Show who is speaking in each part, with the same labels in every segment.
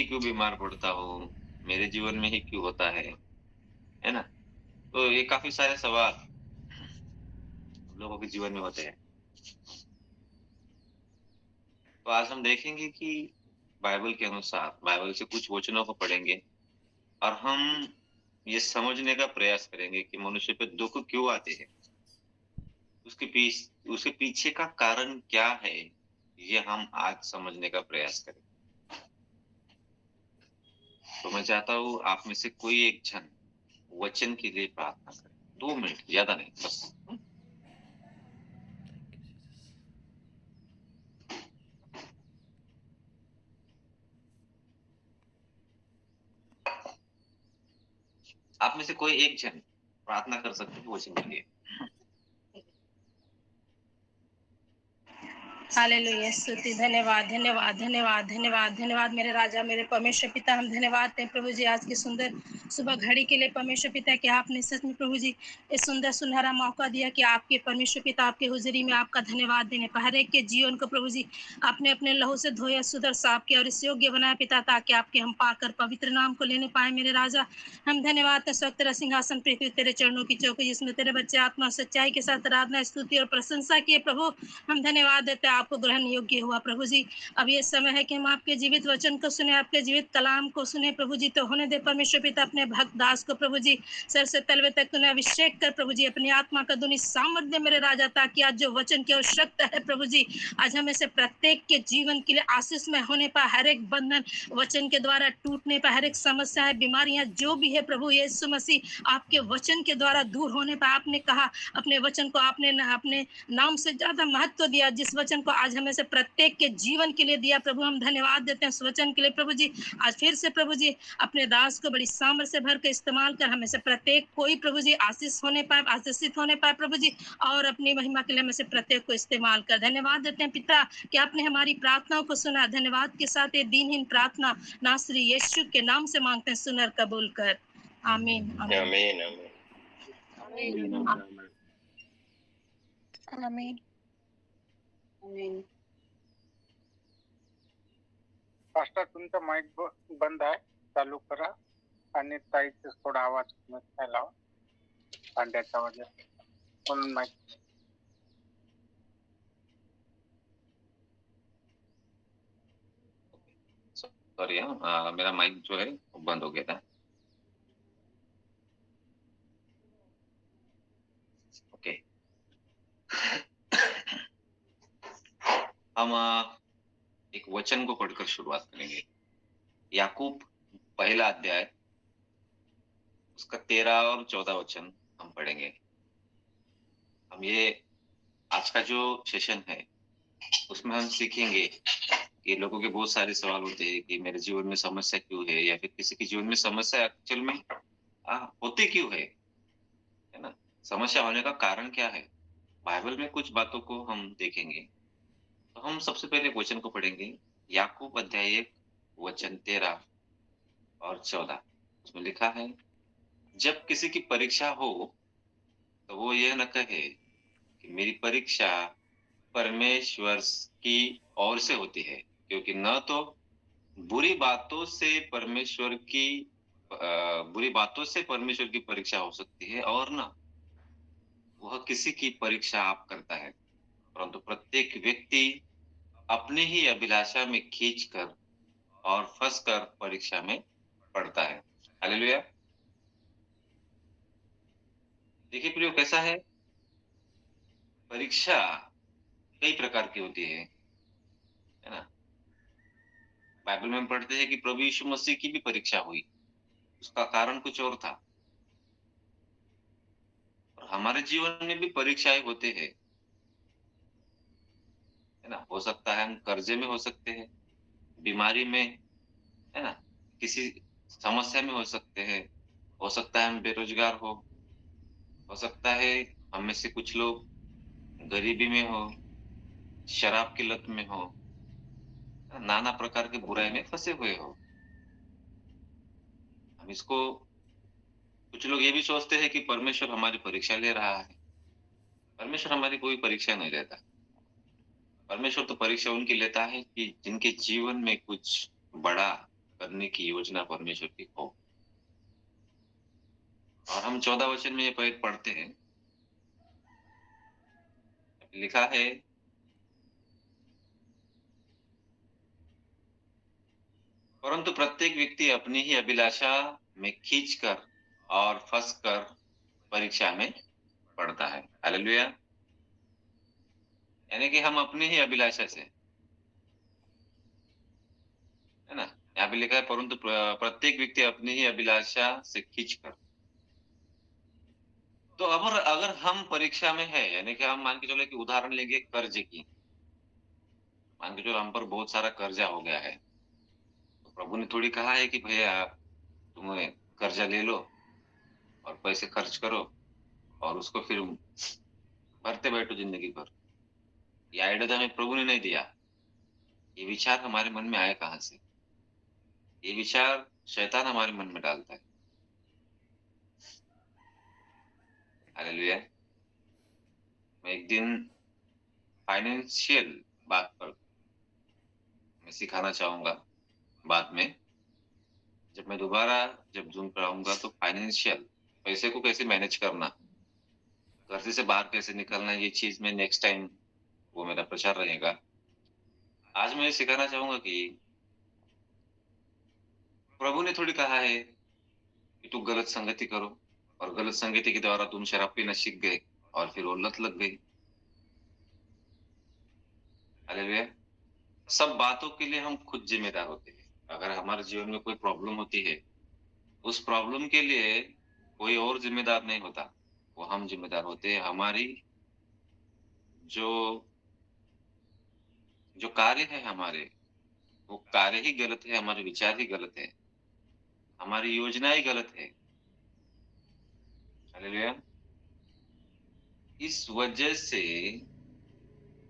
Speaker 1: क्यों बीमार पड़ता हूँ? मेरे जीवन में ही क्यों होता है ना? तो ये काफ़ी सारे सवाल हम लोगों के जीवन में होते हैं। तो आज हम देखेंगे कि बाइबल के अनुसार बाइबल से कुछ वचनों को पढ़ेंगे और हम ये समझने का प्रयास करेंगे कि मनुष्य पे दुःख क्यों आते हैं? उसके पीछे का कारण क्या है? ये हम आज समझने का प्रयास करें। तो मैं चाहता हूँ आप में से कोई एक जन वचन के लिए प्रार्थना करें। 2 मिनट, ज़्यादा नहीं, बस। आप में से कोई एक जन प्रार्थना कर सकते हैं वचन के लिए।
Speaker 2: हालेलुया, स्तुति, धन्यवाद धन्यवाद धन्यवाद धन्यवाद धन्यवाद मेरे राजा, मेरे परमेश्वर पिता, हम धन्यवाद दें प्रभु जी आज की सुंदर सुबह घड़ी के लिए परमेश्वर पिता कि आपने सच में प्रभु जी इस सुंदर सुनहरा मौका दिया कि आपके परमेश्वर पिता आपके हुजूरी में आपका धन्यवाद देने पर हर एक के जीवन को प्रभु जी आपने अपने लहू से धोया, सुधर साफ किया और इस योग्य बनाया पिता, ताकि आपके हम पाकर पवित्र नाम को लेने पाए मेरे राजा। हम धन्यवाद तेरे स्वर्ग तेरा सिंहासन पृथ्वी तेरे चरणों की चौकी, जिसमें तेरे बच्चे आत्मा सच्चाई के साथ आराधना, स्तुति और प्रशंसा किए प्रभु। हम धन्यवाद देते हैं, आपको ग्रहण योग्य हुआ प्रभु जी। अब ये समय है कि हम आपके जीवित वचन को सुने, आपके जीवित कलाम को सुने प्रभु जी। तो होने दे परमेश्वर पिता अपने भक्त दास को प्रभु जी सर से तलवे तक तूने अभिषेक कर प्रभु जी, अपनी आत्मा का दुनी सामर्थ्य दे मेरे राजा, ताकि आज जो वचन की आवश्यकता है प्रभु जी, आज हमें से प्रत्येक के जीवन के लिए आशीष में होने पर हर एक बंधन वचन के द्वारा टूटने पर, हर एक समस्याएं बीमारियां जो भी है प्रभु यीशु मसीह आपके वचन के द्वारा दूर होने पर, आपने कहा अपने वचन को आपने अपने नाम से ज्यादा महत्व दिया, जिस वचन को आज हमें से प्रत्येक के जीवन के लिए दिया प्रभु। हम धन्यवाद देते हैं उस वचन के लिए प्रभु जी। आज फिर से प्रभु जी अपने दास को बड़ी सामर्थ्य से भर के इस्तेमाल कर हमें से प्रत्येक कोई प्रभु जी आशीष होने पाए, आशीषित होने पाए प्रभु जी, और अपनी महिमा के लिए हमें से प्रत्येक को इस्तेमाल कर। धन्यवाद देते हैं पिता कि आपने हमारी प्रार्थनाओं को सुना। धन्यवाद के साथ ये दीनहीन प्रार्थना नासरी यीशु के नाम से मांगते हैं, सुनर कबूल कर। आमीन आमीन
Speaker 3: आमीन
Speaker 2: आमीन आमीन आमीन।
Speaker 4: पास्टर तुमचा माईक बंद आहे, चालू करा आणि ताईचा थोडा आवाज फैलावा पांड्याच्या वजह म्हणून माईक।
Speaker 1: सॉरी, मेरा माइक जो है वो बंद हो गया था। ओके। हम एक वचन को पढ़कर शुरुआत करेंगे। याकूब पहला अध्याय उसका 13 और 14 वचन हम पढ़ेंगे। हम ये आज का जो सेशन है उसमें हम सीखेंगे कि लोगों के बहुत सारे सवाल होते हैं कि मेरे जीवन में समस्या क्यों है, या फिर किसी के जीवन में समस्या एक्चुअल में होती क्यों है ना? समस्या होने का कारण क्या है? बाइबल में कुछ बातों को हम देखेंगे। तो हम सबसे पहले वचन को पढ़ेंगे, याकूब अध्याय 1 वचन 13 और 14। उसमें लिखा है, जब किसी की परीक्षा हो तो वो यह न कहे कि मेरी परीक्षा परमेश्वर की ओर से होती है, क्योंकि न तो बुरी बातों से परमेश्वर की परीक्षा हो सकती है, और न वह किसी की परीक्षा आप करता है, परंतु प्रत्येक व्यक्ति अपनी ही अभिलाषा में खींचकर और फंसकर परीक्षा में पड़ता है। हालेलुया। देखिए प्रियो, कैसा है, परीक्षा कई प्रकार की होती है ना? बाइबल में हम पढ़ते हैं कि प्रभु यीशु मसीह की भी परीक्षा हुई, उसका कारण कुछ और था। और हमारे जीवन में भी परीक्षाएं होते हैं, है ना? हो सकता है हम कर्जे में हो सकते हैं, बीमारी में, है ना? किसी समस्या में हो सकते हैं, हो सकता है हम बेरोजगार हो सकता है हम में से कुछ लोग गरीबी में हो, शराब की लत में हो, नाना प्रकार के बुराई में फंसे हुए हो। हम इसको, कुछ लोग ये भी सोचते हैं कि परमेश्वर हमारी परीक्षा ले रहा है। परमेश्वर हमारी कोई परीक्षा नहीं लेता। परमेश्वर तो परीक्षा उनकी लेता है कि जिनके जीवन में कुछ बड़ा करने की योजना परमेश्वर की हो। और हम 14 वचन में ये पढ़ते हैं, लिखा है, परंतु प्रत्येक व्यक्ति अपनी ही अभिलाषा में खींचकर और फंसकर परीक्षा में पड़ता है। हालेलुया। यानी कि हम अपनी ही अभिलाषा से, है ना, यहाँ पे लिखा है परंतु प्रत्येक व्यक्ति अपनी ही अभिलाषा से खींचकर। तो अगर हम परीक्षा में है, यानी कि हम मान के चलो कि उदाहरण लेंगे कर्ज की, मान के चलो हम पर बहुत सारा कर्जा हो गया है, तो प्रभु ने थोड़ी कहा है कि भैया तुम्हें कर्जा ले लो और पैसे खर्च करो और उसको फिर भरते बैठो जिंदगी भर। ये आइडिया तो हमें प्रभु ने नहीं दिया। ये विचार हमारे मन में आए कहाँ से? ये विचार शैतान हमारे मन में डालता है। हालेलुया। मैं एक दिन फाइनेंशियल बात पर मैं सिखाना चाहूंगा बाद में, जब मैं दोबारा जब जूम पर आऊंगा, तो फाइनेंशियल पैसे को कैसे मैनेज करना, कर्जे से बाहर कैसे निकलना, ये चीज में नेक्स्ट टाइम वो मेरा प्रचार रहेगा। आज मैं ये सिखाना चाहूंगा कि प्रभु ने थोड़ी कहा है कि तू गलत संगति करो, और गलत संगति के द्वारा तुम शराब पीना सीख गए और फिर वो लत लग गई। हालेलुया। सब बातों के लिए हम खुद जिम्मेदार होते हैं। अगर हमारे जीवन में कोई प्रॉब्लम होती है, उस प्रॉब्लम के लिए कोई और जिम्मेदार नहीं होता, वो हम जिम्मेदार होते हैं। हमारी जो जो कार्य है हमारे, वो कार्य ही गलत है, हमारे विचार ही गलत है, हमारी योजना ही गलत है। हालेलुया। इस वजह से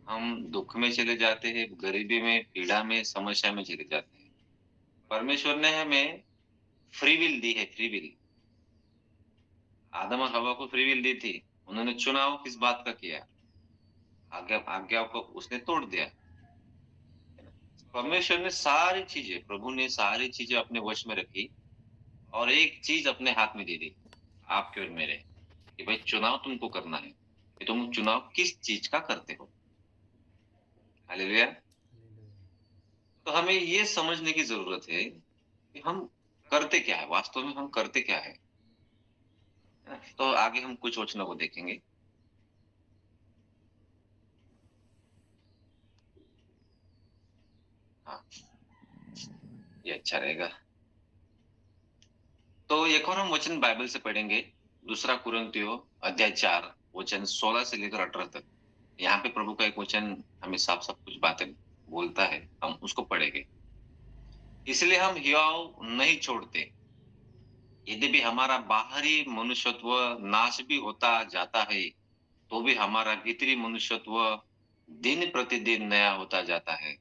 Speaker 1: हम दुख में चले जाते हैं, गरीबी में, पीड़ा में, समस्या में चले जाते हैं। परमेश्वर ने हमें फ्री विल दी है, फ्री विल। आदम और हवा को फ्री विल दी थी, उन्होंने चुनाव किस बात का किया? आज्ञा को उसने तोड़ दिया। परमेश्वर ने सारी चीजें, प्रभु ने सारी चीजें अपने वश में रखी और एक चीज अपने हाथ में दे दी, आपके और मेरे, कि भाई चुनाव तुमको करना है कि तुम चुनाव किस चीज का करते हो। हालेलुया। तो हमें ये समझने की जरूरत है कि हम करते क्या है, वास्तव में हम करते क्या है। तो आगे हम कुछ वचनों को देखेंगे। हाँ, ये अच्छा रहेगा। तो एक और हम वचन बाइबल से पढ़ेंगे, दूसरा कुरिन्थियों अध्याय 4 वचन 16 से लेकर 18 तक। यहाँ पे प्रभु का एक वचन हमें साफ साफ कुछ बातें बोलता है, हम उसको पढ़ेंगे। इसलिए हम हियाव नहीं छोड़ते, यद्यपि हमारा बाहरी मनुष्यत्व नाश भी होता जाता है, तो भी हमारा भीतरी मनुष्यत्व दिन प्रतिदिन नया होता जाता है,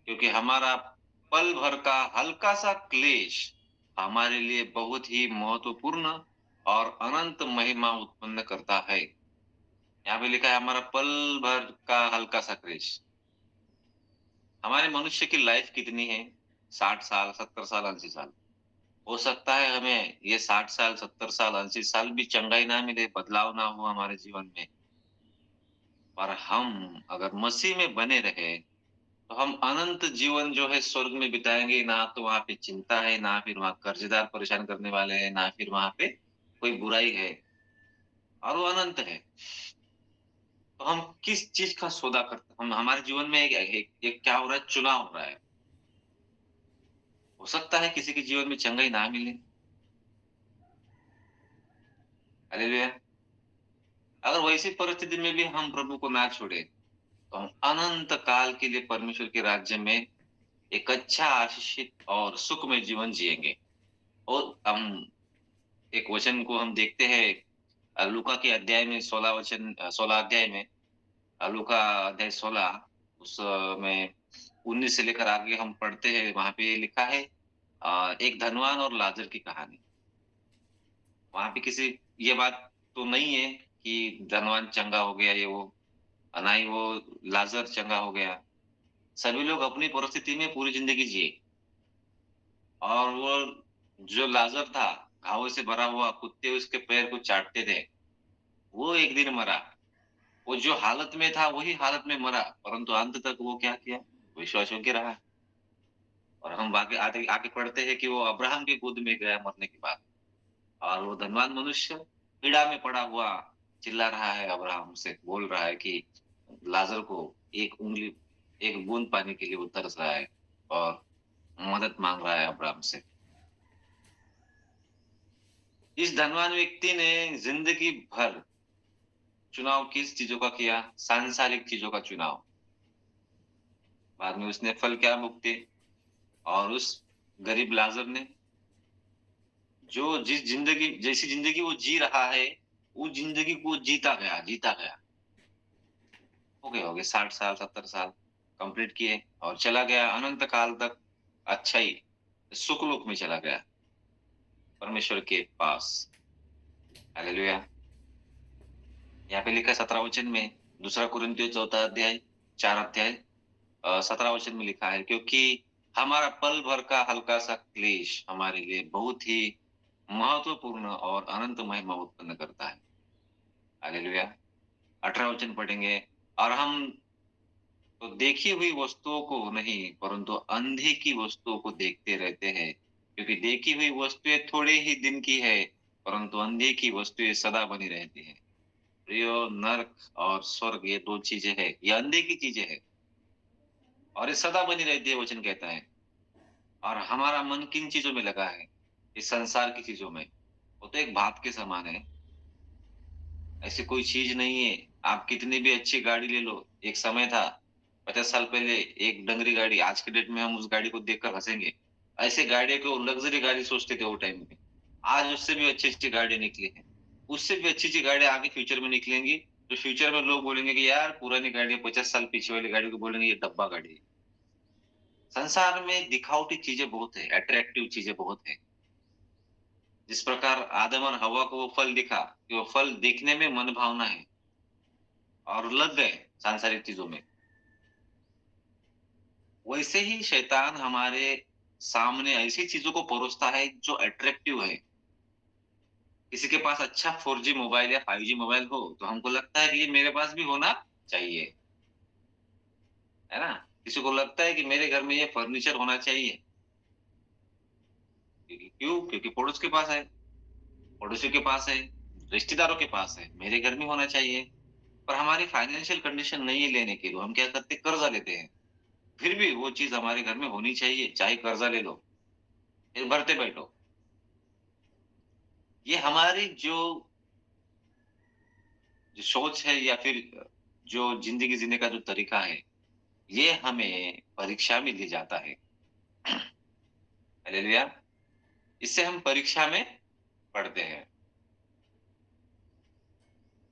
Speaker 1: क्योंकि हमारा पल भर का हल्का सा क्लेश हमारे लिए बहुत ही महत्वपूर्ण और अनंत महिमा उत्पन्न करता है। यहाँ पे लिखा है हमारा पल भर का हल्का सा क्लेश। हमारे मनुष्य की लाइफ कितनी है? 60 साल, 70 साल, 80 साल। हो सकता है हमें ये 60 साल, 70 साल, 80 साल भी चंगाई ना मिले, बदलाव ना हो हमारे जीवन में, पर हम अगर मसीह में बने रहे तो हम अनंत जीवन जो है स्वर्ग में बिताएंगे। ना तो वहां पे चिंता है, ना फिर वहां कर्जदार परेशान करने वाले हैं, ना फिर वहां पे कोई बुराई है, और वो अनंत है। तो हम किस चीज का सौदा करते, हम हमारे जीवन में एक क्या हो रहा है? चुनाव हो रहा है। हो सकता है किसी के जीवन में चंगाई ना मिले। हालेलुया। अगर वैसी परिस्थिति में भी हम प्रभु को ना छोड़े, तो हम अनंत काल के लिए परमेश्वर के राज्य में एक अच्छा, आशीषित और सुखमय जीवन जिएंगे। और हम एक वचन को हम देखते हैं लूका के अध्याय में 16 अध्याय में, लूका अध्याय 16 उसमें 19 से लेकर आगे हम पढ़ते हैं। वहां पे लिखा है एक धनवान और लाजर की कहानी। वहां पे किसी ये बात तो नहीं है कि धनवान चंगा हो गया, ये वो, ना ही वो लाजर चंगा हो गया। सभी लोग अपनी परिस्थिति में पूरी जिंदगी जिए और वो जो लाजर था, घावों से भरा हुआ, कुत्ते उसके पैर को चाटते थे, वो एक दिन मरा। वो जो हालत में था वही हालत में मरा, परंतु अंत तक वो क्या किया, विश्वास योग्य रहा। और हम आगे आगे आगे पढ़ते हैं कि वो अब्राहम की गोद में गया मरने के बाद, और वो धनवान मनुष्य पीड़ा में पड़ा हुआ चिल्ला रहा है, अब्राहम से बोल रहा है कि लाजर को एक उंगली, एक बूंद पानी के लिए वो तरस रहा है और मदद मांग रहा है अब्राहम से। इस धनवान व्यक्ति ने जिंदगी भर चुनाव किस चीजों का किया, सांसारिक चीजों का चुनाव। बाद में उसने फल क्या भुगते। और उस गरीब लाजर ने जो जिस जिंदगी, जैसी जिंदगी वो जी रहा है, उस जिंदगी को जीता गया, जीता गया। हो गए 60 साल 70 साल कंप्लीट किए और चला गया अनंत काल तक अच्छाई सुखलोक में चला गया, परमेश्वर के पास। हालेलुया। यहाँ पे लिखा है 17 वचन में, दूसरा कुरिन्थियों 4 अध्याय 4 अध्याय 17 वचन में लिखा है, क्योंकि हमारा पल भर का हल्का सा क्लेश हमारे लिए बहुत ही महत्वपूर्ण और अनंत महिमा उत्पन्न करता है। हालेलुया। 18 वचन पढ़ेंगे। और हम तो देखी हुई वस्तुओं को नहीं परंतु अंधी की वस्तुओं को देखते रहते हैं, क्योंकि देखी हुई वस्तुएं थोड़े ही दिन की है, परंतु अंधी की वस्तुएं सदा बनी रहती है। प्रियो, नरक और स्वर्ग ये दो चीजें हैं, ये अंधे की चीजें हैं और ये सदा बनी रहती है, वचन कहता है। और हमारा मन किन चीजों में लगा है, इस संसार की चीजों में। वो तो एक भात के समान है, ऐसी कोई चीज नहीं है। आप कितनी भी अच्छी गाड़ी ले लो, एक समय था 50 साल पहले एक डंगरी गाड़ी, आज के डेट में हम उस गाड़ी को देखकर हंसेंगे। ऐसे गाड़ी को लग्जरी गाड़ी सोचते थे वो टाइम में। आज उससे भी अच्छी अच्छी गाड़ी निकली है, उससे भी अच्छी अच्छी गाड़ी आगे फ्यूचर में निकलेंगी। तो फ्यूचर में लोग बोलेंगे कि यार पुरानी गाड़ी, 50 साल पीछे वाली गाड़ी को बोलेंगे ये डब्बा गाड़ी है। संसार में दिखावटी चीजें बहुत है, अट्रैक्टिव चीजें बहुत है। जिस प्रकार आदम और हवा को वो फल दिखा कि वो फल देखने में मन भावना है और लग गए सांसारिक चीजों में, वैसे ही शैतान हमारे सामने ऐसी चीजों को परोसता है जो अट्रैक्टिव है। किसी के पास अच्छा 4G मोबाइल या 5G मोबाइल हो तो हमको लगता है कि ये मेरे पास भी होना चाहिए, है ना। किसी को लगता है कि मेरे घर में ये फर्नीचर होना चाहिए। क्यों? क्योंकि पड़ोस के पास है, पड़ोसियों के पास है, रिश्तेदारों के पास है, मेरे घर में होना चाहिए। पर हमारी फाइनेंशियल कंडीशन नहीं है लेने के लिए, हम क्या करते, कर्जा लेते हैं। फिर भी वो चीज हमारे घर में होनी चाहिए, चाहे कर्जा ले लो, फिर भरते बैठो। ये हमारी जो जो सोच है या फिर जो जिंदगी जीने का जो तरीका है, ये हमें परीक्षा में ले जाता है। हालेलुया। इससे हम परीक्षा में पढ़ते हैं।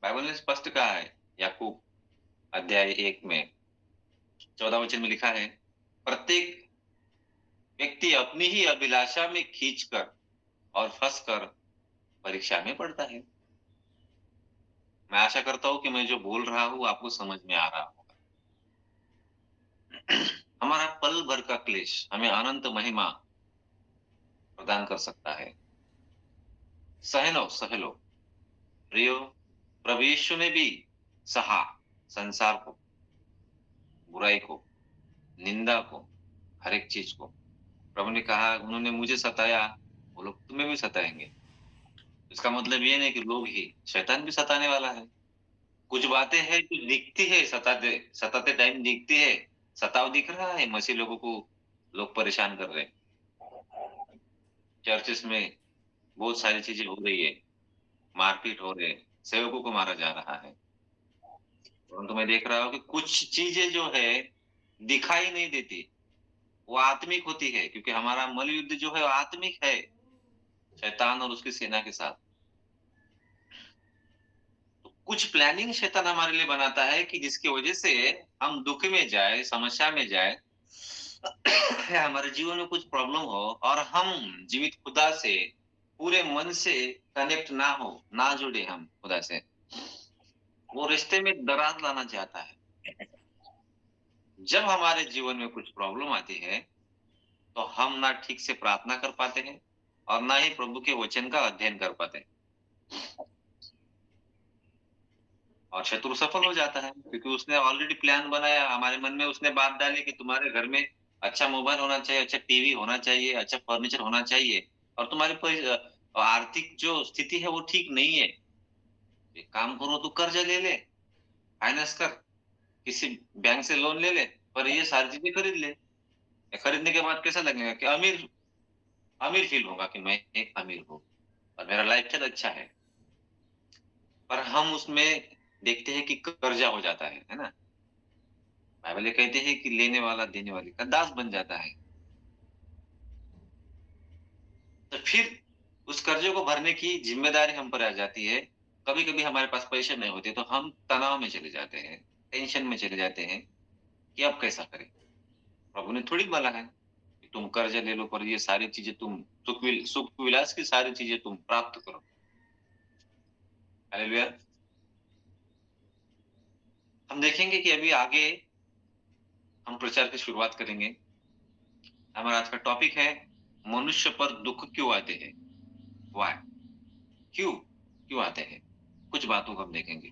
Speaker 1: बाइबल ने स्पष्ट कहा है, याकूब अध्याय 1 में 14 वचन में लिखा है, प्रत्येक व्यक्ति अपनी ही अभिलाषा में खींचकर और फंसकर परीक्षा में पड़ता है। मैं आशा करता हूं कि मैं जो बोल रहा हूं आपको समझ में आ रहा होगा। हमारा पल भर का क्लेश हमें अनंत महिमा प्रदान कर सकता है। सहलो सहलो प्रियो, प्रभु यीशु ने भी सहा संसार को, बुराई को, निंदा को, हर एक चीज को। प्रभु ने कहा उन्होंने मुझे सताया, वो लोग तुम्हें भी सताएंगे। इसका मतलब ये नहीं कि लोग ही, शैतान भी सताने वाला है। कुछ बातें हैं जो दिखती है, सताते सताते टाइम दिखती है, सताव दिख रहा है, मसीह लोगों को लोग परेशान कर रहे हैं। चर्चेस में बहुत सारी चीजें हो रही है, मारपीट हो रही है, सेवकों को मारा जा रहा है। परंतु मैं देख रहा हूँ कि कुछ चीजें जो है दिखाई नहीं देती, वो आत्मिक होती है, क्योंकि हमारा मल युद्ध जो है वो आत्मिक है, शैतान और उसकी सेना के साथ। तो कुछ प्लानिंग शैतान हमारे लिए बनाता है कि जिसकी वजह से हम दुख में जाए, समस्या में जाए, या हमारे जीवन में कुछ प्रॉब्लम हो और हम जीवित खुदा से पूरे मन से कनेक्ट ना हो, ना जुड़े हम खुदा से। वो रिश्ते में दरार लाना चाहता है। जब हमारे जीवन में कुछ प्रॉब्लम आती है तो हम ना ठीक से प्रार्थना कर पाते हैं और ना ही प्रभु के वचन का अध्ययन कर पाते हैं, और शत्रु सफल हो जाता है क्योंकि उसने ऑलरेडी प्लान बनाया, हमारे मन में उसने बात डाली कि तुम्हारे घर में अच्छा मोबाइल होना चाहिए, अच्छा टीवी होना चाहिए, अच्छा फर्नीचर होना चाहिए, और तुम्हारी आर्थिक जो स्थिति है वो ठीक नहीं है। एक काम करो, तू कर्जा ले ले, फाइनेंस कर, किसी बैंक से लोन ले ले, पर ये सारी चीजें खरीद ले। खरीदने के बाद कैसा लगेगा कि अमीर अमीर फील होगा कि मैं एक अमीर हूँ और मेरा लाइफस्टाइल अच्छा है। पर हम उसमें देखते हैं कि कर्जा हो जाता है ना। बाइबल ये कहते हैं कि लेने वाला देने वाले का दास बन जाता है। तो फिर उस कर्जे को भरने की जिम्मेदारी हम पर आ जाती है। कभी कभी हमारे पास पैसे नहीं होते तो हम तनाव में चले जाते हैं, टेंशन में चले जाते हैं कि अब कैसा करें। प्रभु ने थोड़ी बोला है कि तुम कर्जा ले लो, पर ये सारी चीजें तुम सुख विलास की सारी चीजें तुम प्राप्त करो। हालेलुया। हम देखेंगे कि अभी आगे हम प्रचार की शुरुआत करेंगे। हमारा आज का टॉपिक है मनुष्य पर दुख क्यों आते हैं, वाई, क्यों क्यों आते हैं। कुछ बातों को हम देखेंगे।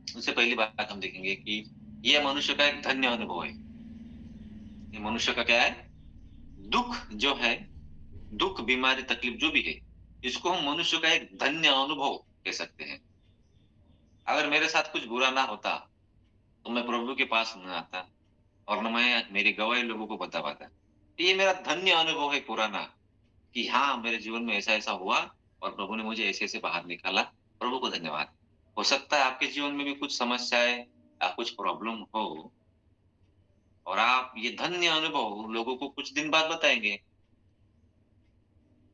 Speaker 1: उससे पहली बात हम देखेंगे कि यह मनुष्य का एक धन्य अनुभव है। ये मनुष्य का क्या है, दुख जो है, दुख बीमारी तकलीफ जो भी है, इसको हम मनुष्य का एक धन्य अनुभव कह सकते हैं। अगर मेरे साथ कुछ बुरा ना होता तो मैं प्रभु के पास न आता और न मैं मेरी गवाही लोगों को बता पाता। तो ये मेरा धन्य अनुभव है पुराना, कि हाँ मेरे जीवन में ऐसा ऐसा हुआ और प्रभु ने मुझे ऐसे ऐसे बाहर निकाला। प्रभु को धन्यवाद। हो सकता है आपके जीवन में भी कुछ समस्याएं या कुछ प्रॉब्लम हो और आप ये धन्य अनुभव लोगों को कुछ दिन बाद बताएंगे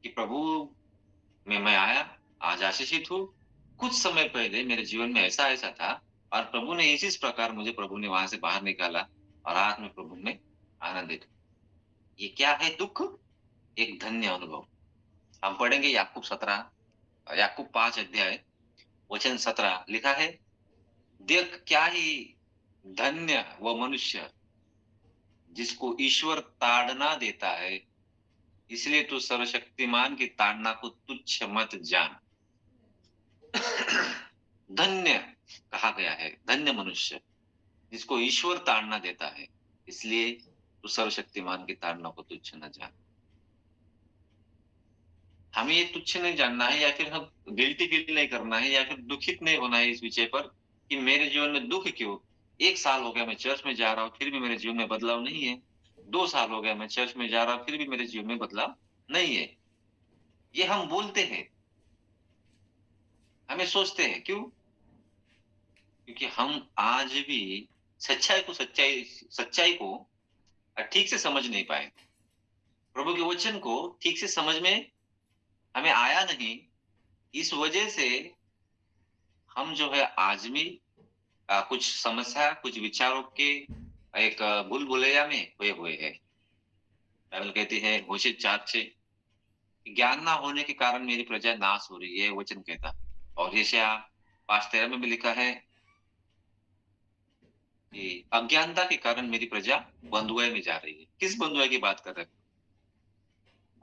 Speaker 1: कि प्रभु में मैं आया, आज आशीषित हूँ। कुछ समय पहले मेरे जीवन में ऐसा ऐसा था और प्रभु ने इसी प्रकार मुझे प्रभु ने वहां से बाहर निकाला और आज मैं प्रभु में आनंदित हूँ। ये क्या है दुख, एक धन्य अनुभव। हम पढ़ेंगे याकूब 17, याकूब 5 अध्याय वचन 17 लिखा है, देख क्या ही धन्य वो मनुष्य जिसको ईश्वर ताड़ना देता है, इसलिए तू सर्वशक्तिमान की ताड़ना को तुच्छ मत जान। धन्य कहा गया है, धन्य मनुष्य जिसको ईश्वर ताड़ना देता है, इसलिए तू सर्वशक्तिमान की ताड़ना को तुच्छ न जान। हमें ये तुच्छ नहीं जानना है, या फिर हम गिल्टी फील नहीं करना है, या फिर दुखित नहीं होना है इस विषय पर कि मेरे जीवन में दुख क्यों। 1 साल हो गया मैं चर्च में जा रहा हूँ, फिर भी मेरे जीवन में बदलाव नहीं है। 2 साल हो गया मैं चर्च में जा रहा हूँ, फिर भी मेरे जीवन में बदलाव नहीं है। ये हम बोलते हैं, हमें सोचते हैं, क्यों? क्योंकि हम आज भी सच्चाई को ठीक से समझ नहीं पाए। प्रभु के वचन को ठीक से समझ में हमें आया नहीं। इस वजह से हम जो है आज भी कुछ समस्या, कुछ विचारों के एक भूल भुलैया में हुए हुए है। बाइबल कहती है होशे 4:6, ज्ञान ना होने के कारण मेरी प्रजा नाश हो रही है, वचन कहता। और यशायाह 5:13 में भी लिखा है कि अज्ञानता के कारण मेरी प्रजा बंधुआई में जा रही है। किस बंधुआई की बात कर रहे हैं?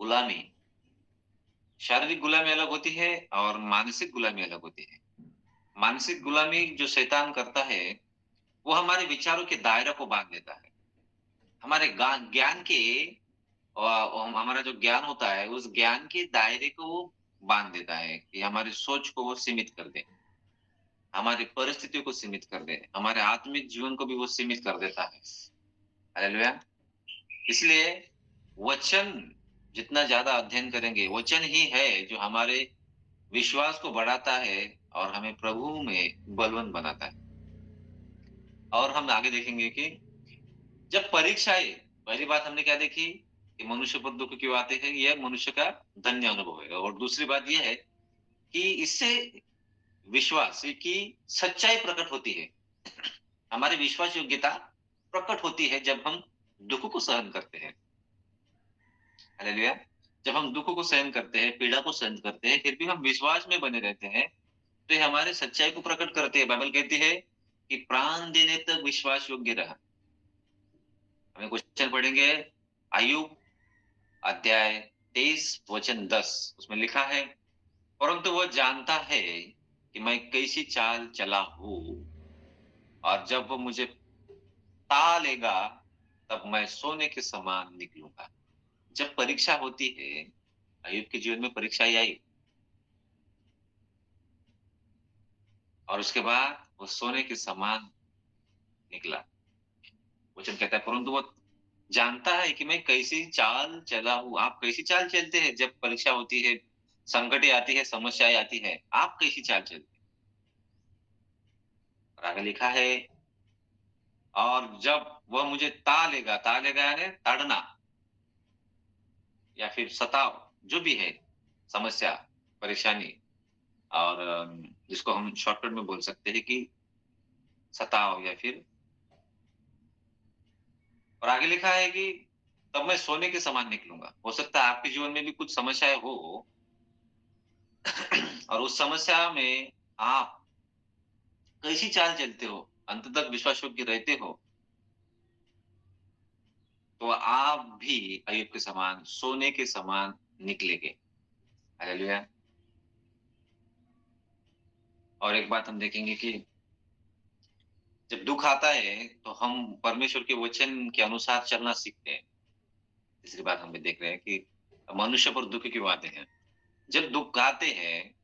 Speaker 1: गुलामी। शारीरिक गुलामी अलग होती है और मानसिक गुलामी अलग होती है। मानसिक गुलामी जो शैतान करता है वो हमारे विचारों के दायरे को बांध देता है। हमारे ज्ञान के हमारा जो ज्ञान होता है उस ज्ञान के दायरे को वो बांध देता है कि हमारी सोच को वो सीमित कर दे, हमारी परिस्थितियों को सीमित कर दे, हमारे आत्मिक जीवन को भी वो सीमित कर देता है। हालेलुया। इसलिए वचन जितना ज्यादा अध्ययन करेंगे, वचन ही है जो हमारे विश्वास को बढ़ाता है और हमें प्रभु में बलवान बनाता है। और हम आगे देखेंगे कि जब परीक्षाएं, पहली बात हमने क्या देखी कि मनुष्य पर दुख क्यों आते हैं, यह मनुष्य का धन्य अनुभव है। और दूसरी बात यह है कि इससे विश्वास की सच्चाई प्रकट होती है, हमारी विश्वास योग्यता प्रकट होती है जब हम दुख को सहन करते हैं। हालेलुया। जब हम दुख को सहन करते हैं, पीड़ा को सहन करते हैं, फिर भी हम विश्वास में बने रहते हैं, तो ये हमारे सच्चाई को प्रकट करते हैं। बाइबल कहती है कि प्राण देने तक विश्वास योग्य रहा। हमें क्वेश्चन पढ़ेंगे, अय्यूब अध्याय 23 वचन 10 उसमें लिखा है, परंतु वह जानता है कि मैं कैसी चाल चला हूँ, और जब वो मुझे ता लेगा तब मैं सोने के समान निकलूंगा। जब परीक्षा होती है, अय्यूब के जीवन में परीक्षा ही आई, और उसके बाद वो सोने के समान निकला। वचन कहता है, परंतु वो जानता है कि मैं कैसी चाल चला हूँ। आप कैसी चाल चलते हैं जब परीक्षा होती है, संकटें आती है, समस्याएं आती है, आप कैसी चाल चलते हैं? और आगे लिखा है, और जब वह मुझे ता लेगा यानी ताड़ना या फिर सताव, जो भी है समस्या, परेशानी, और जिसको हम शॉर्टकट में बोल सकते हैं कि सताव या फिर, और आगे लिखा है कि तब मैं सोने के समान निकलूंगा। हो सकता है आपके जीवन में भी कुछ समस्याएं हो और उस समस्या में आप कैसी चाल चलते हो, अंत तक विश्वास योग्य रहते हो, तो आप भी अय्यूब के समान सोने के समान निकलेंगे। हालेलुया। और एक बात हम देखेंगे कि जब दुख आता है तो हम परमेश्वर के वचन के अनुसार चलना सीखते हैं। तीसरी बात हम भी देख रहे हैं कि मनुष्य पर दुख क्यों आते हैं। जब दुख आते हैं,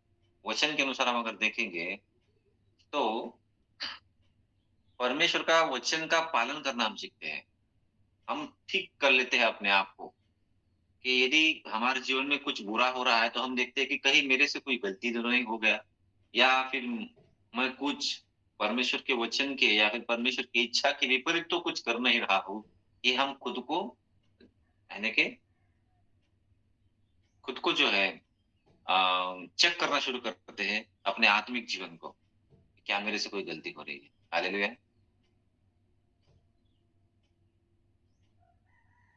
Speaker 1: वचन के अनुसार हम अगर देखेंगे तो परमेश्वर का वचन का पालन करना हम सीखते हैं। हम ठीक कर लेते हैं अपने आप को कि यदि हमारे जीवन में कुछ बुरा हो रहा है तो हम देखते हैं कि कहीं मेरे से कोई गलती तो नहीं हो गया, या फिर मैं कुछ परमेश्वर के वचन के या फिर परमेश्वर की इच्छा के विपरीत तो कुछ कर नहीं रहा हूँ। ये हम यानी कि खुद को जो है चेक करना शुरू करते हैं अपने आत्मिक जीवन को, क्या मेरे से कोई गलती हो रही है। हालेलुया।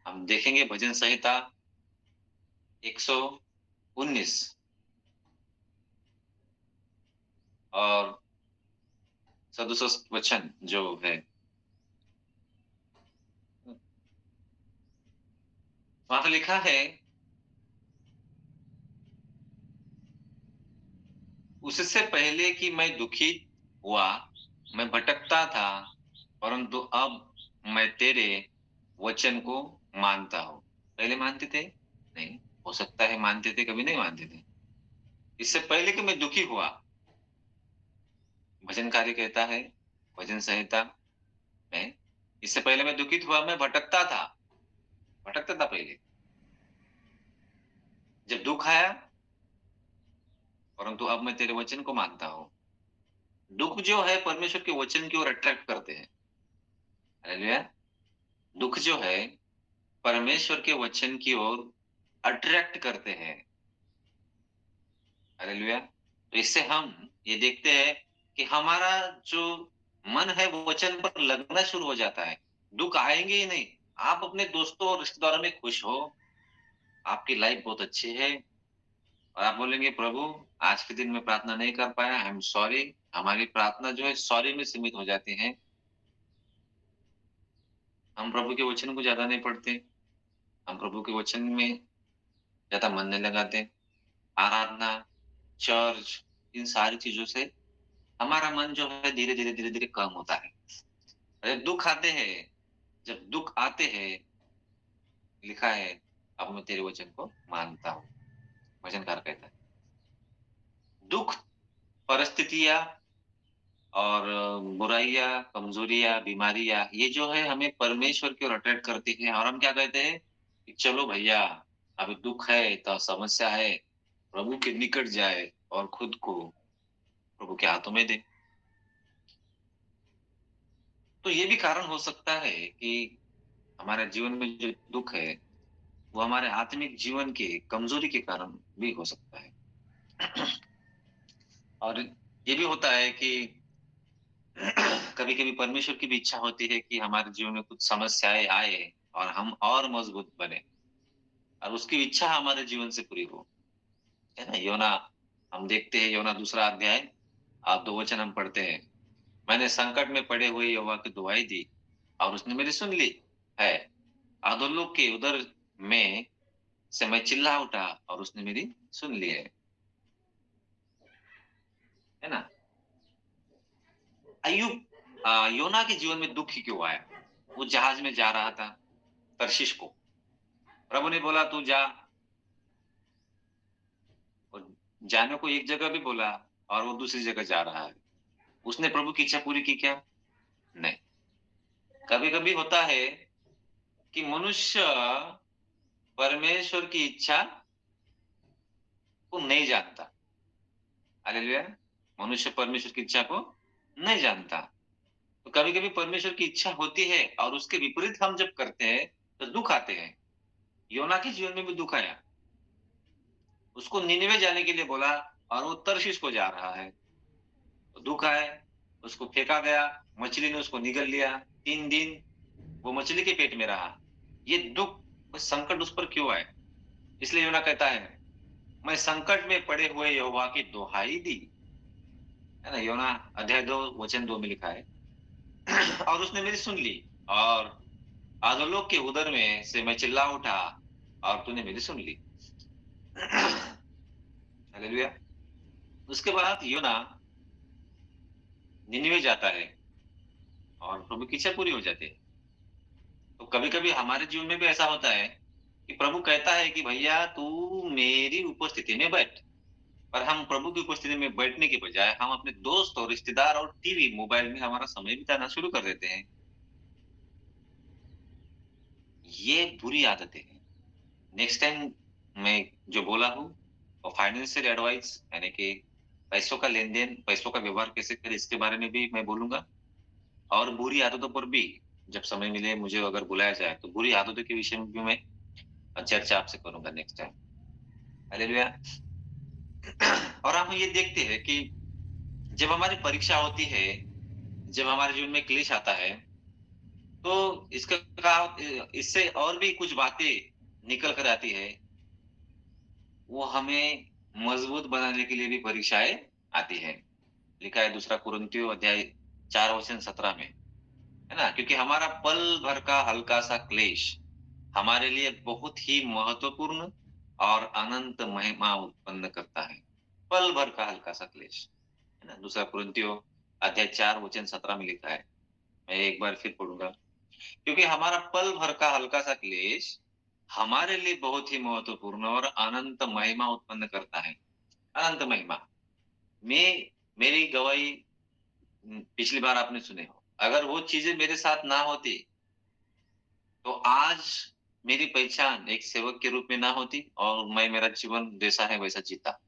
Speaker 1: हम देखेंगे भजन संहिता 119 और 67 वचन जो है, वहां पे लिखा है, उससे पहले कि मैं दुखित हुआ, मैं भटकता था, परंतु अब मैं तेरे वचन को मानता हूँ। पहले मानते थे? नहीं। हो सकता है मानते थे, कभी नहीं मानते थे। इससे पहले कि मैं दुखी हुआ, भजनकारी कहता है भजन संहिता में, इससे पहले मैं दुखित हुआ, मैं भटकता था पहले। जब दुख आया, परंतु अब मैं तेरे वचन को मानता हूँ। दुख जो है परमेश्वर के वचन की ओर अट्रैक्ट करते हैं। हालेलुया। दुख जो है परमेश्वर के वचन की ओर अट्रैक्ट करते हैं। हालेलुया। तो इससे हम ये देखते हैं कि हमारा जो मन है वो वचन पर लगना शुरू हो जाता है। दुख आएंगे ही नहीं। आप अपने दोस्तों और रिश्तेदारों में खुश हो, आपकी लाइफ बहुत अच्छी है, और आप बोलेंगे प्रभु आज के दिन में प्रार्थना नहीं कर पाया, आई एम सॉरी। हमारी प्रार्थना जो है सॉरी में सीमित हो जाती है। हम प्रभु के वचन को ज्यादा नहीं पढ़ते, हम प्रभु के वचन में ज्यादा मन नहीं लगाते। आराधना, चर्च, इन सारी चीजों से हमारा मन जो है धीरे धीरे कम होता है। अरे दुख आते हैं, जब दुख आते हैं, लिखा है अब मैं तेरे वचन को मानता हूँ, वचनकार कहता है। दुख, परिस्थितियां और बुराइयां, कमजोरियां, बीमारियां, ये जो है हमें परमेश्वर की ओर अट्रैक्ट करती है, और हम क्या कहते हैं कि चलो भैया, अभी दुख है तो समस्या है, प्रभु के निकट जाए और खुद को प्रभु के हाथों में दे। तो ये भी कारण हो सकता है कि हमारे जीवन में जो दुख है वो हमारे आत्मिक जीवन के कमजोरी के कारण भी हो सकता है। और ये भी होता है कि कभी-कभी परमेश्वर की भी इच्छा होती है कि हमारे जीवन में कुछ समस्याएं आए और हम और मजबूत बने, और उसकी इच्छा हमारे जीवन से पूरी हो। है ना? योना, हम देखते हैं योना 2 अध्याय, 2 वचन हम पढ़ते हैं। मैंने संकट में पड़े हुए यहोवा की दुहाई दी और उसने मेरी सुन ली है। अधोलोक के उदर में से मैं चिल्ला उठा और उसने मेरी सुन ली है ना। अय्यूब योना के जीवन में दुख ही क्यों आया? वो जहाज में जा रहा था तर्शीश को, प्रभु ने बोला तू जा, और जाने को एक जगह भी बोला और वो दूसरी जगह जा रहा है। उसने प्रभु की इच्छा पूरी की क्या? नहीं। कभी कभी होता है कि मनुष्य परमेश्वर की इच्छा को नहीं जानता। हालेलुया। मनुष्य परमेश्वर की इच्छा को नहीं जानता। तो कभी कभी परमेश्वर की इच्छा होती है और उसके विपरीत हम जब करते हैं तो दुख आते हैं। योना के जीवन में भी दुख आया। उसको निनिवे जाने के लिए बोला और वो तर्शीश को जा रहा है, तो दुख आए, उसको फेंका गया, मछली ने उसको निगल लिया, 3 दिन वो मछली के पेट में रहा। ये दुख, संकट उस पर क्यों आए? इसलिए योना कहता है मैं संकट में पड़े हुए यहोवा की दुहाई दी, है ना। योना अध्याय 2 वचन 2 में लिखा है और उसने मेरी सुन ली, और अधोलोक के उदर में से मैं चिल्ला उठा और तूने मेरी सुन ली। हालेलुया। उसके बाद योना निनिवे जाता है और प्रभु की इच्छा पूरी हो जाती है। तो कभी कभी हमारे जीवन में भी ऐसा होता है कि प्रभु कहता है कि भैया तू मेरी उपस्थिति में बैठ, पर हम प्रभु की उपस्थिति में बैठने के बजाय हम अपने दोस्त और रिश्तेदार और टीवी मोबाइल में हमारा समय बिताना शुरू कर देते हैं। ये बुरी आदतें हैं। नेक्स्ट टाइम मैं जो बोला हूँ और फाइनेंशियल एडवाइस यानी कि पैसों का लेन देन, पैसों का व्यवहार कैसे करें, इसके बारे में भी मैं बोलूंगा। और बुरी आदतों पर भी जब समय मिले, मुझे अगर बुलाया जाए तो बुरी आदतों के विषय में भी मैं चर्चा आपसे करूंगा नेक्स्ट टाइम। हालेलुया। और हम ये देखते हैं कि जब हमारी परीक्षा होती है, जब हमारे जीवन में क्लेश आता है, तो इससे और भी कुछ बातें निकल कर आती है। वो हमें मजबूत बनाने के लिए भी परीक्षाएं आती है। लिखा है 2 कुरिन्थियों अध्याय 4 वचन 17 में, है ना। क्योंकि हमारा पल भर का हल्का सा क्लेश हमारे लिए बहुत ही महत्वपूर्ण और अनंत महिमा उत्पन्न करता है। पल भर का हल्का सा क्लेश, है ना। 2 कुरिन्थियों अध्याय 4 वचन 17 में लिखा है। मैं एक बार फिर पढ़ूंगा। क्योंकि हमारा पल भर का हल्का सा क्लेश हमारे लिए बहुत ही महत्वपूर्ण और अनंत महिमा उत्पन्न करता है। अनंत महिमा। मैं मेरी गवाही पिछली बार आपने सुने हो। अगर वो चीजें मेरे साथ ना होती तो आज मेरी पहचान एक सेवक के रूप में ना होती और मैं मेरा जीवन जैसा है वैसा जीता।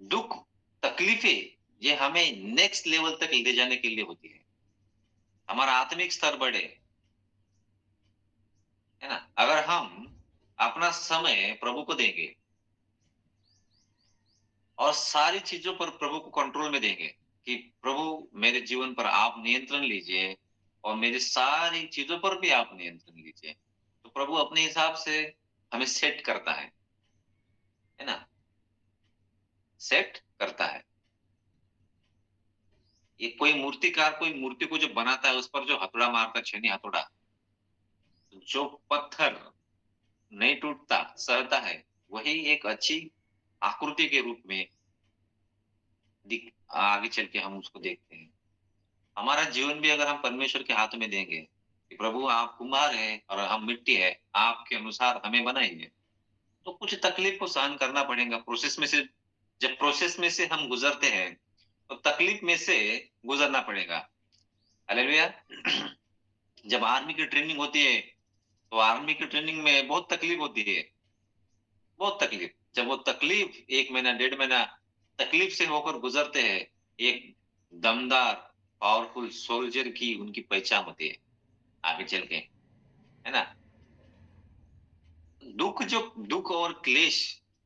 Speaker 1: दुख, तकलीफें ये हमें नेक्स्ट लेवल तक ले जाने के लिए होती है। हमारा आत्मिक स्तर बढ़े, है ना। अगर हम अपना समय प्रभु को देंगे और सारी चीजों पर प्रभु को कंट्रोल में देंगे कि प्रभु मेरे जीवन पर आप नियंत्रण लीजिए और मेरी सारी चीजों पर भी आप नियंत्रण लीजिए, तो प्रभु अपने हिसाब से हमें सेट करता है ना। सेट करता है। ये कोई मूर्तिकार कोई मूर्ति को जो बनाता है उस पर जो हथौड़ा मारता, छेनी हथौड़ा, जो पत्थर नहीं टूटता, सहता है, वही एक अच्छी आकृति के रूप में आगे चल के हम उसको देखते हैं। हमारा जीवन भी अगर हम परमेश्वर के हाथ में देंगे कि प्रभु आप कुम्हार है और हम मिट्टी है, आपके अनुसार हमें बनाइए, तो कुछ तकलीफ को सहन करना पड़ेगा। प्रोसेस में से जब प्रोसेस में से हम गुजरते हैं तो तकलीफ में से गुजरना पड़ेगा। हालेलुया। जब आर्मी की ट्रेनिंग होती है तो आर्मी की ट्रेनिंग में बहुत तकलीफ होती है, बहुत तकलीफ। जब वो तकलीफ 1 महीना 1.5 महीना तकलीफ से होकर गुजरते हैं, एक दमदार पावरफुल सोल्जर की उनकी पहचान होती है आगे चल के, है ना। दुख और क्लेश,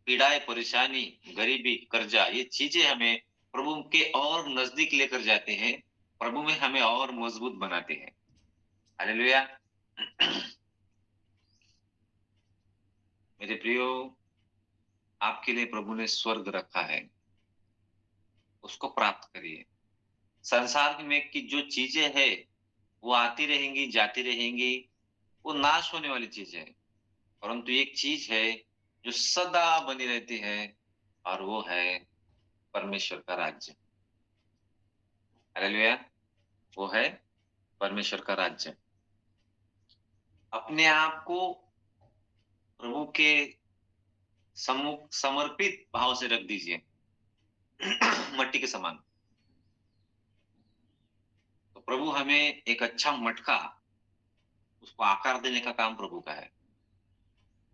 Speaker 1: पीड़ाएं, परेशानी, गरीबी, कर्जा, ये चीजें हमें प्रभु के और नजदीक लेकर जाते हैं, प्रभु में हमें और मजबूत बनाते हैं। हालेलुया। मेरे प्रियो, आपके लिए प्रभु ने स्वर्ग रखा है, उसको प्राप्त करिए। संसार में की जो चीजें हैं वो आती रहेंगी, जाती रहेंगी, वो नाश होने वाली चीजें हैं। परंतु एक चीज है जो सदा बनी रहती है, और वो है परमेश्वर का राज्य। हालेलुया। वो है परमेश्वर का राज्य। अपने आप को प्रभु के सम्मुख समर्पित भाव से रख दीजिए। मट्टी के समान। तो प्रभु हमें एक अच्छा मटका, उसको आकार देने का काम प्रभु का है।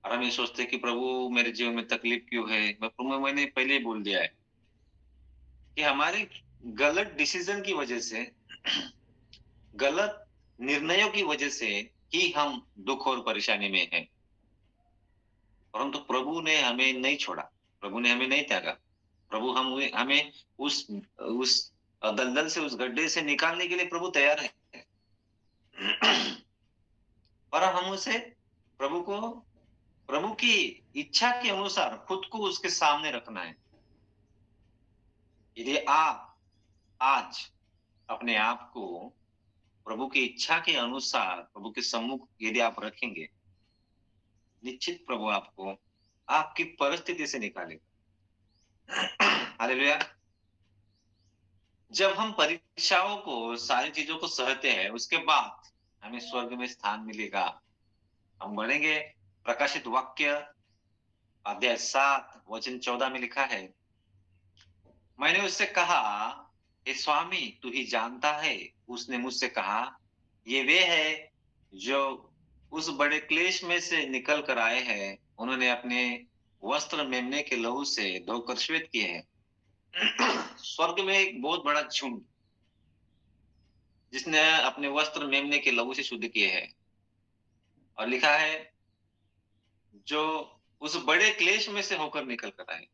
Speaker 1: और हम ये सोचते हैं कि प्रभु मेरे जीवन में तकलीफ क्यों है। मैं प्रभु, मैंने पहले ही बोल दिया है कि हमारे गलत डिसीजन की वजह से, गलत निर्णयों की वजह से ही हम दुख और परेशानी में हैं। परंतु प्रभु ने हमें नहीं छोड़ा, प्रभु ने हमें नहीं त्यागा। प्रभु हमें उस दलदल से, उस गड्ढे से निकालने के लिए प्रभु तैयार है। पर हम उसे, प्रभु को, प्रभु की इच्छा के अनुसार खुद को उसके सामने रखना है। यदि आप आज अपने आप को प्रभु की इच्छा के अनुसार प्रभु के सम्मुख यदि आप रखेंगे, निश्चित प्रभु आपको आपकी परिस्थिति से निकालेगा। हालेलुया। जब हम परीक्षाओं को, सारी चीजों को सहते हैं, उसके बाद हमें स्वर्ग में स्थान मिलेगा। हम बढ़ेंगे। प्रकाशित वाक्य अध्याय 7 वचन 14 में लिखा है, मैंने उससे कहा, हे स्वामी, तू ही जानता है। उसने मुझसे कहा, ये वे है जो उस बड़े क्लेश में से निकल कर आए हैं। उन्होंने अपने वस्त्र मेमने के लहू से धोकर श्वेत किए हैं। स्वर्ग में एक बहुत बड़ा झुंड, जिसने अपने वस्त्र मेमने के लहू से शुद्ध किए हैं। और लिखा है, जो उस बड़े क्लेश में से होकर निकल कर आए।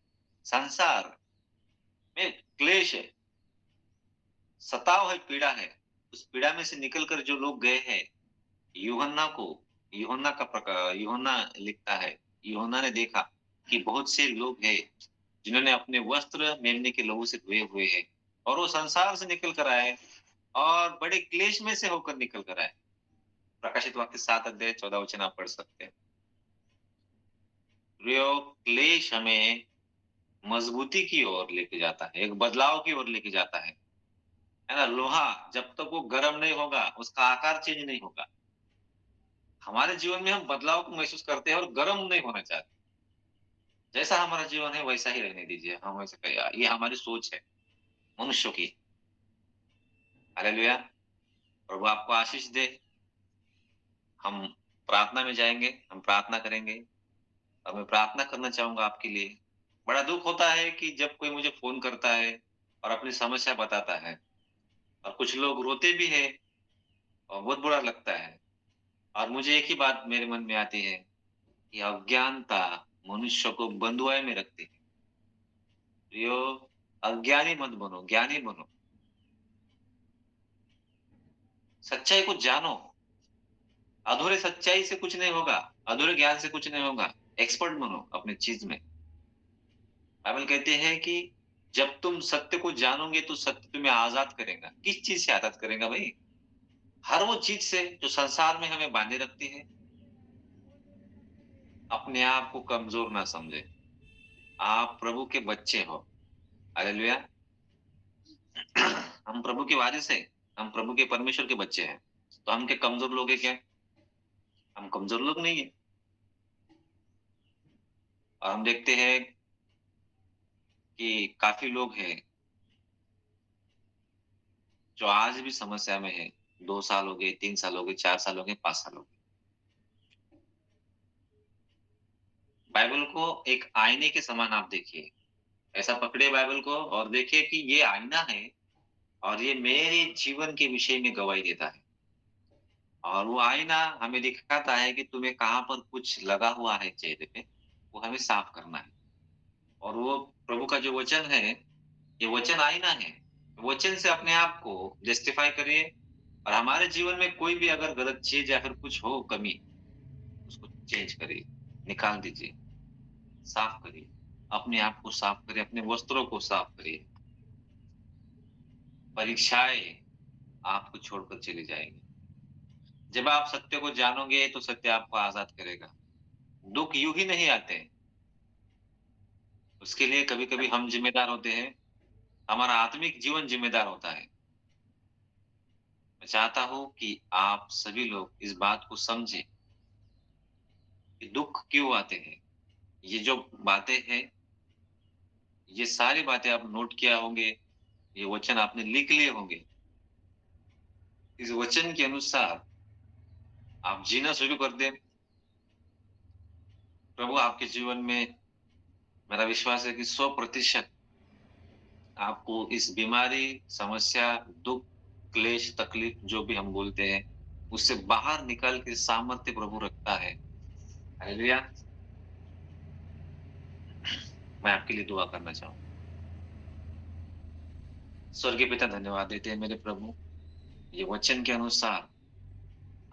Speaker 1: संसार में क्लेश है, सताव है, पीड़ा है। उस पीड़ा में से निकलकर जो लोग गए हैं, यूहन्ना लिखता है, यूहन्ना ने देखा कि बहुत से लोग हैं जिन्होंने अपने वस्त्र मेमने के लहू से धोए हुए हैं, और वो संसार से निकल कर आए और बड़े क्लेश में से होकर निकल कर आए। प्रकाशित वाक्य 7 अध्याय 14 वचन आप पढ़ सकते हैं। क्लेश हमें मजबूती की ओर लेके जाता है, एक बदलाव की ओर लेके जाता है ना। लोहा जब तक वो गर्म नहीं होगा, उसका आकार चेंज नहीं होगा। हमारे जीवन में हम बदलाव को महसूस करते हैं और गर्म नहीं होना चाहते। जैसा हमारा जीवन है वैसा ही रहने दीजिए। हम वैसे कहिए, ये हमारी सोच है मनुष्यों की। हालेलुया। प्रभु आपको आशीष दे। हम प्रार्थना में जाएंगे, हम प्रार्थना करेंगे। और मैं प्रार्थना करना चाहूंगा आपके लिए। बड़ा दुख होता है कि जब कोई मुझे फोन करता है और अपनी समस्या बताता है, और कुछ लोग रोते भी है, और बहुत बुरा लगता है। और मुझे एक ही बात मेरे मन में आती है कि अज्ञानता मनुष्य को बंधुआई में रखती है। प्रियो, अज्ञानी मत बनो, ज्ञानी बनो। सच्चाई को जानो। अधूरे सच्चाई से कुछ नहीं होगा, अधूरे ज्ञान से कुछ नहीं होगा। एक्सपर्ट बनो अपनी चीज में। बाइबल कहते हैं कि जब तुम सत्य को जानोगे तो सत्य तुम्हें आजाद करेगा। किस चीज से आजाद करेगा भाई? हर वो चीज से जो संसार में हमें बांधे रखती है। अपने आप को कमजोर ना समझे। आप प्रभु के बच्चे हो। हालेलुया। हम प्रभु के वारिस है, हम प्रभु के परमेश्वर के बच्चे हैं। तो हम के कमजोर लोग हैं क्या? हम कमजोर लोग नहीं है। और हम देखते हैं कि काफी लोग हैं जो आज भी समस्या में है। 2 साल हो गए, 3 साल हो गए, 4 साल हो गए, 5 साल हो गए। बाइबल को एक आईने के समान आप देखिए। ऐसा पकड़े बाइबल को और देखिए कि ये आईना है, और ये मेरे जीवन के विषय में गवाही देता है। और वो आईना हमें दिखाता है कि तुम्हें कहाँ पर कुछ लगा हुआ है चेहरे पे, वो हमें साफ करना है। और वो प्रभु का जो वचन है, ये वचन आईना है। वचन से अपने आप को जस्टिफाई करिए। और हमारे जीवन में कोई भी अगर गलत चीज या फिर कुछ हो, कमी, उसको चेंज करिए, निकाल दीजिए, साफ करिए। अपने आप को साफ करिए, अपने वस्त्रों को साफ करिए। परीक्षाएं आपको छोड़कर चली जाएगी। जब आप सत्य को जानोगे तो सत्य आपको आजाद करेगा। दुख यूं ही नहीं आते, उसके लिए कभी कभी हम जिम्मेदार होते हैं, हमारा आत्मिक जीवन जिम्मेदार होता है। मैं चाहता हूं कि आप सभी लोग इस बात को समझें कि दुख क्यों आते हैं। ये जो बातें हैं, ये सारी बातें आप नोट किया होंगे, ये वचन आपने लिख लिए होंगे। इस वचन के अनुसार आप जीना शुरू कर दें, प्रभु आपके जीवन में, मेरा विश्वास है कि 100% आपको इस बीमारी, समस्या, दुख, क्लेश, तकलीफ जो भी हम बोलते हैं, उससे बाहर निकाल के सामर्थ्य प्रभु रखता है। हालेलुया। मैं आपके लिए दुआ करना चाहूंगा। स्वर्गीय पिता, धन्यवाद देते हैं मेरे प्रभु, ये वचन के अनुसार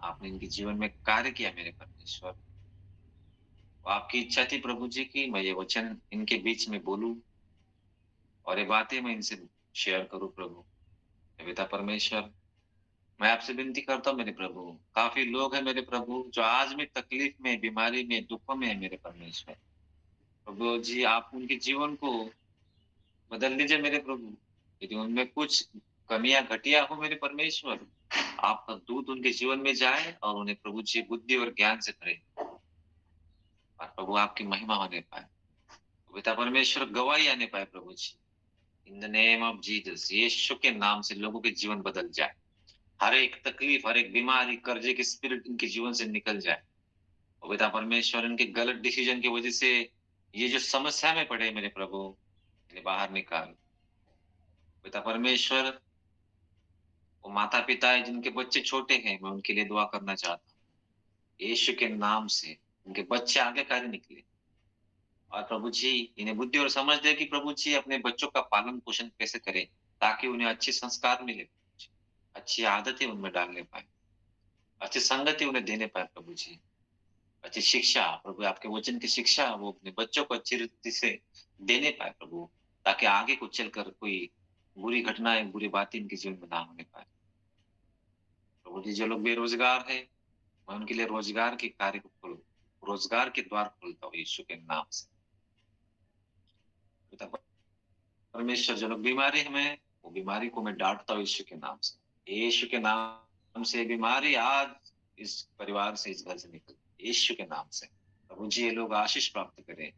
Speaker 1: आपने इनके जीवन में कार्य किया मेरे परमेश्वर। वो आपकी इच्छा थी प्रभु जी की मैं ये वचन इनके बीच में बोलूं और ये बातें मैं इनसे शेयर करूं प्रभु। हे पिता परमेश्वर, मैं आपसे विनती करता हूँ मेरे प्रभु, काफी लोग हैं मेरे प्रभु जो आज भी तकलीफ में, बीमारी में, दुखों में है मेरे परमेश्वर। प्रभु जी, आप उनके जीवन को बदल दीजिए मेरे प्रभु। यदि उनमें कुछ कमियां घटिया हो मेरे परमेश्वर, आपका दूत उनके जीवन में जाए और उन्हें प्रभु जी बुद्धि और ज्ञान से भरे और प्रभु आपकी महिमा होने पाए। पिता परमेश्वर, गवाही आने पाए प्रभु जी। In the name of Jesus, Yeshu के नाम से लोगों के जीवन बदल जाए। हर एक तकलीफ, हर एक बीमारी, कर्जे की स्पिरिट इनके जीवन से निकल जाए। और पिता परमेश्वर, इनके गलत डिसीजन की वजह से ये जो समस्या में पड़े मेरे प्रभु, इन्हें बाहर निकाल। पिता परमेश्वर, वो माता पिता है जिनके बच्चे छोटे हैं, मैं उनके लिए दुआ करना चाहता हूँ। यीशु के नाम से उनके बच्चे आगे कार्य निकले और प्रभु जी इन्हें बुद्धि और समझ दे कि प्रभु जी अपने बच्चों का पालन पोषण कैसे करें, ताकि उन्हें अच्छे संस्कार मिले, अच्छी आदतें उनमें डालने पाए, अच्छी संगति उन्हें देने पाए प्रभु जी, अच्छी शिक्षा, प्रभु आपके वचन की शिक्षा वो अपने बच्चों को अच्छी रीति से देने पाए प्रभु, ताकि आगे को चलकर कोई बुरी घटनाएं, बुरी बातें इनके जीवन में ना होने पाए। प्रभु जी, जो लोग बेरोजगार है, मैं उनके लिए रोजगार के कार्य को खोलूं, रोजगार के द्वार खोलता हूँ यीशु के नाम से। पिता परमेश्वर, जो लोग बीमारी में, वो बीमारी को मैं डांटता हूँ यीशु के नाम से। यीशु के नाम से बीमारी आज इस परिवार से, इस घर से निकल, यीशु के नाम से। प्रभु जी, ये लोग आशीष प्राप्त करें।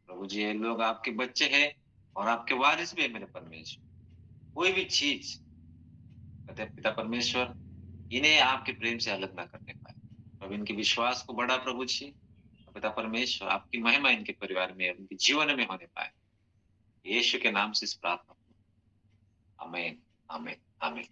Speaker 1: प्रभु जी, ये लोग आपके बच्चे हैं और आपके वारिस भी है मेरे परमेश्वर। कोई भी चीज पिता परमेश्वर इन्हें आपके प्रेम से अलग ना करने पाए। प्रभु, इनके विश्वास को बढ़ा प्रभु जी। पिता परमेश्वर, आपकी महिमा इनके परिवार में, उनके जीवन में होने पाए। यीशु के नाम से इस प्रार्थना। आमीन, आमीन, आमीन।